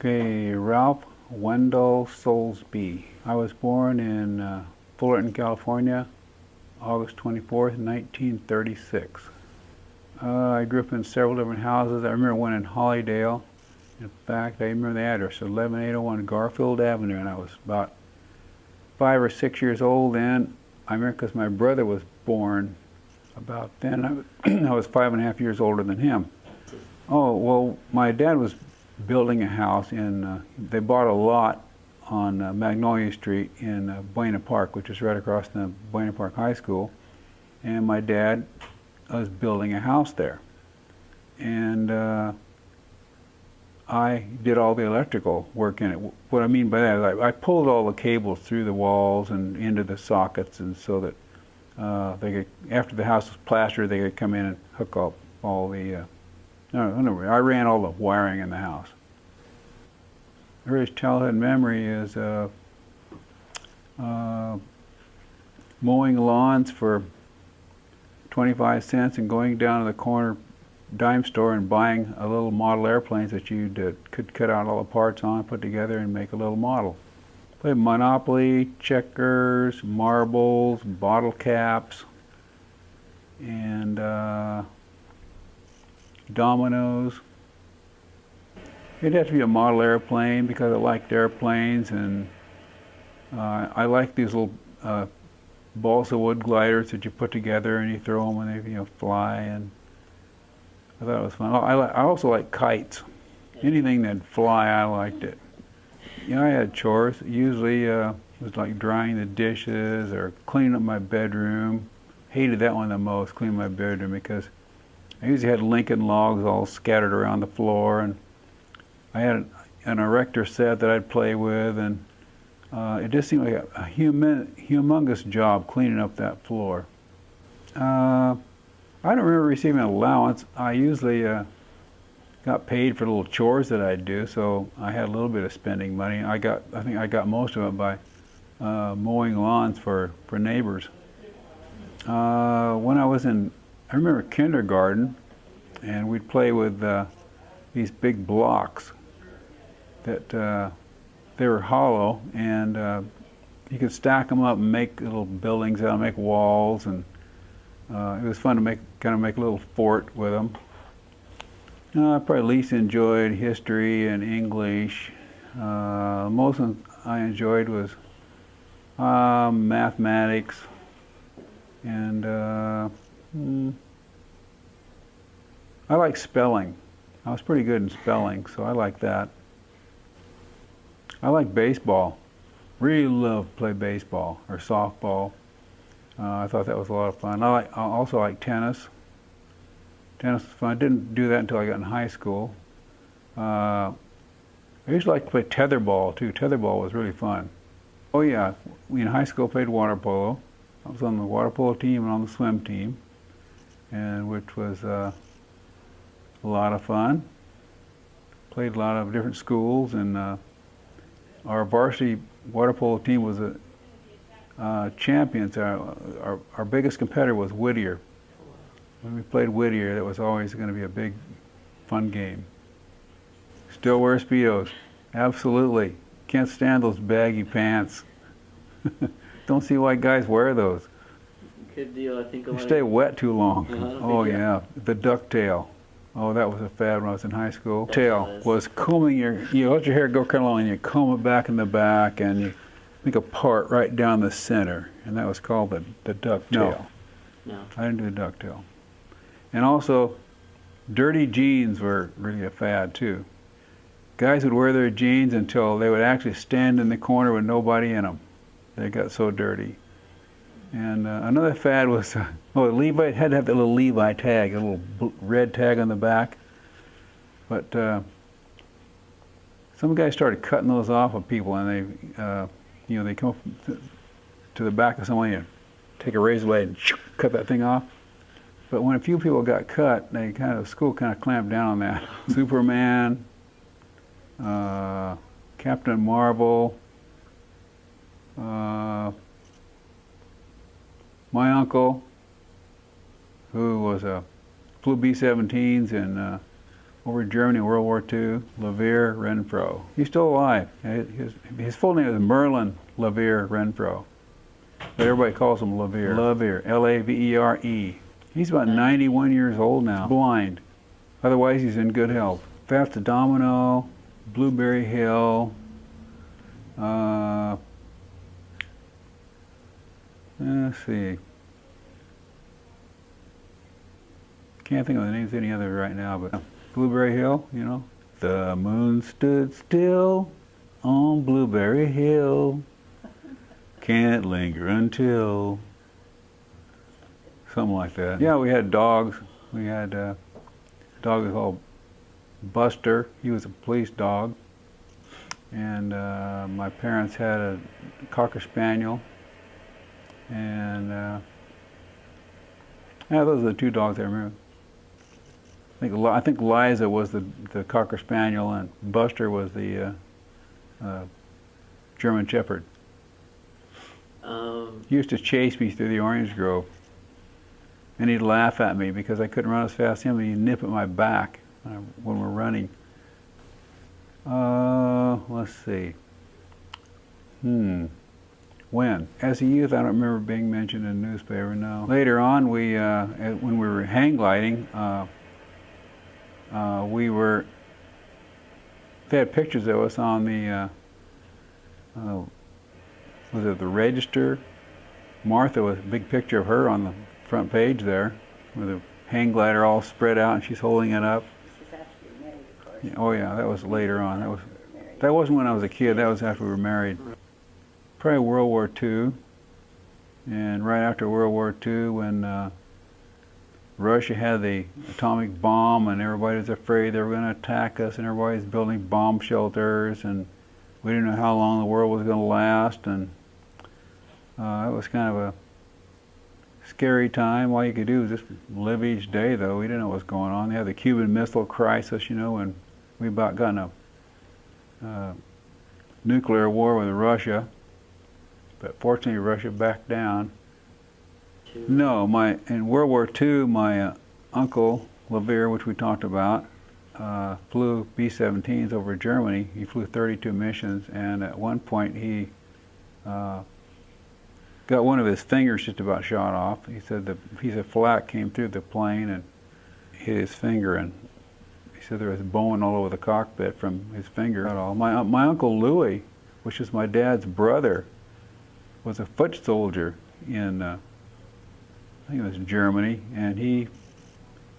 Okay, Ralph Wendell Solesbee. I was born in Fullerton, California, August 24th, 1936. I grew up in several different houses. I remember one in Hollydale. In fact, I remember the address, 11801 Garfield Avenue, and I was about 5 or 6 years old then. I remember because my brother was born about then. I was 5.5 years older than him. Oh, well, my dad was building a house in, they bought a lot on Magnolia Street in Buena Park, which is right across from the Buena Park High School. And my dad was building a house there. And I did all the electrical work in it. What I mean by that is I pulled all the cables through the walls and into the sockets, and so that they could, after the house was plastered, they could come in and hook up all the no, I ran all the wiring in the house. The earliest childhood memory is mowing lawns for 25 cents and going down to the corner dime store and buying a little model airplanes that you could cut out all the parts on, put together, and make a little model. Played Monopoly, checkers, marbles, bottle caps, and dominoes. It'd have to be a model airplane because I liked airplanes, and I like these little balsa wood gliders that you put together and you throw them and they fly, and I thought it was fun. I also like kites. Anything that'd fly, I liked it. I had chores. Usually it was like drying the dishes or cleaning up my bedroom. Hated that one the most, cleaning my bedroom, because I usually had Lincoln logs all scattered around the floor, and I had an erector set that I'd play with, and it just seemed like a humongous job cleaning up that floor. I don't remember receiving an allowance. I usually got paid for little chores that I'd do, so I had a little bit of spending money. I think I got most of it by mowing lawns for neighbors. When I was I remember kindergarten, and we'd play with these big blocks that they were hollow, and you could stack them up and make little buildings out, make walls, and it was fun to kind of make a little fort with them. I probably least enjoyed history and English. Most of I enjoyed was mathematics, and I like spelling. I was pretty good in spelling, so I like that. I like baseball. Really loved to play baseball or softball. I thought that was a lot of fun. I also like tennis. Tennis was fun. I didn't do that until I got in high school. I used to like to play tetherball too. Tetherball was really fun. Oh yeah, we in high school played water polo. I was on the water polo team and on the swim team, and which was a lot of fun. Played a lot of different schools, and our varsity water polo team was champions. Our biggest competitor was Whittier. When we played Whittier, that was always going to be a big, fun game. Still wear Speedos. Absolutely. Can't stand those baggy pants. Don't see why guys wear those. Good deal. I think they stay wet too long. Oh yeah, the ducktail. Oh, that was a fad when I was in high school. Tail was combing you let your hair go kind of long, and you comb it back in the back, and you make a part right down the center, and that was called the ducktail. No, I didn't do the ducktail. And also, dirty jeans were really a fad too. Guys would wear their jeans until they would actually stand in the corner with nobody in them. They got so dirty. And another fad was, Levi had to have that little Levi tag, a little red tag on the back. But some guys started cutting those off of people, and they come up to the back of someone and take a razor blade and cut that thing off. But when a few people got cut, school kind of clamped down on that. Superman, Captain Marvel. My uncle, who flew B-17s and over Germany in World War II, Levere Renfro. He's still alive. His full name is Merlin Levere Renfro, but everybody calls him Levere. Levere, L-A-V-E-R-E. He's about 91 years old now, blind. Otherwise, he's in good health. Fast Domino, Blueberry Hill, let's see. Can't think of the names of any others right now, but Blueberry Hill, you know. The moon stood still on Blueberry Hill. Can't linger until. Something like that. Yeah, we had dogs. We had a dog called Buster. He was a police dog. And my parents had a Cocker Spaniel. And yeah, those are the two dogs I remember. I think Liza was the Cocker Spaniel, and Buster was the German Shepherd. He used to chase me through the orange grove, and he'd laugh at me because I couldn't run as fast as him, and he'd nip at my back when we're running. Let's see. When? As a youth, I don't remember being mentioned in the newspaper, no. Later on, when we were hang gliding, they had pictures of us on the, was it the Register? Martha was a big picture of her on the front page there, with a hang glider all spread out and she's holding it up. She's after you're married, of course. Yeah, oh yeah, that was later on. That wasn't when I was a kid, that was after we were married. Probably World War II, and right after World War II when Russia had the atomic bomb and everybody was afraid they were going to attack us and everybody was building bomb shelters and we didn't know how long the world was going to last, and it was kind of a scary time. All you could do was just live each day, though. We didn't know what was going on. They had the Cuban Missile Crisis, you know, and we about got in a nuclear war with Russia, but fortunately Russia backed down. No, in World War II, my uncle, Levere, which we talked about, flew B-17s over Germany. He flew 32 missions, and at one point he got one of his fingers just about shot off. He said the piece of flak came through the plane and hit his finger, and he said there was bone all over the cockpit from his finger. My Uncle Louis, which is my dad's brother, was a foot soldier in I think it was Germany, and he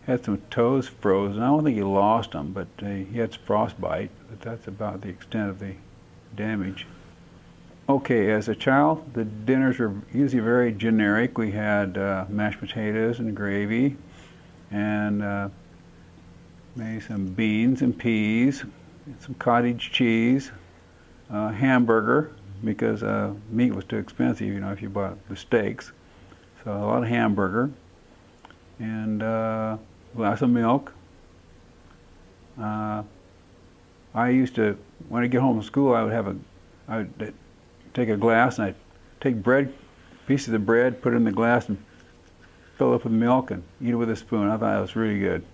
had some toes frozen. I don't think he lost them, but he had frostbite, but that's about the extent of the damage. Okay, as a child, the dinners were usually very generic. We had mashed potatoes and gravy, and maybe some beans and peas, and some cottage cheese, hamburger, because meat was too expensive, you know, if you bought the steaks. So a lot of hamburger, and a glass of milk. I used to, when I get home from school, I would take a glass and I'd take pieces of bread, put it in the glass, and fill it up with milk and eat it with a spoon. I thought that was really good.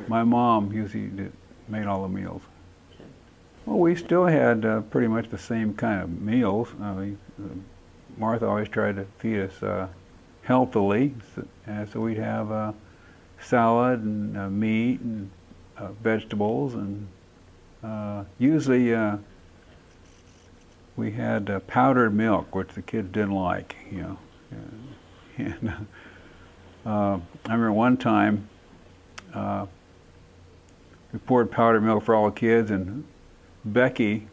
My mom usually made all the meals. Okay. Well, we still had pretty much the same kind of meals. Martha always tried to feed us healthily, and so we'd have salad and meat and vegetables, and usually we had powdered milk, which the kids didn't like, you know. And I remember one time we poured powdered milk for all the kids, and Becky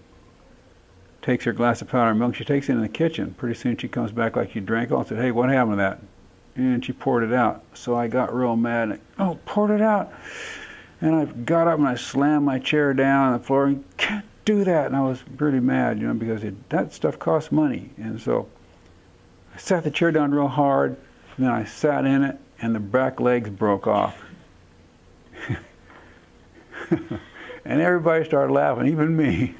takes her glass of powdered milk, she takes it in the kitchen. Pretty soon she comes back like she drank all and said, "Hey, what happened to that?" And she poured it out. So I got real mad. "Oh, poured it out." And I got up and I slammed my chair down on the floor. "You can't do that." And I was really mad, you know, because that stuff costs money. And so I sat the chair down real hard, and then I sat in it, and the back legs broke off. And everybody started laughing, even me.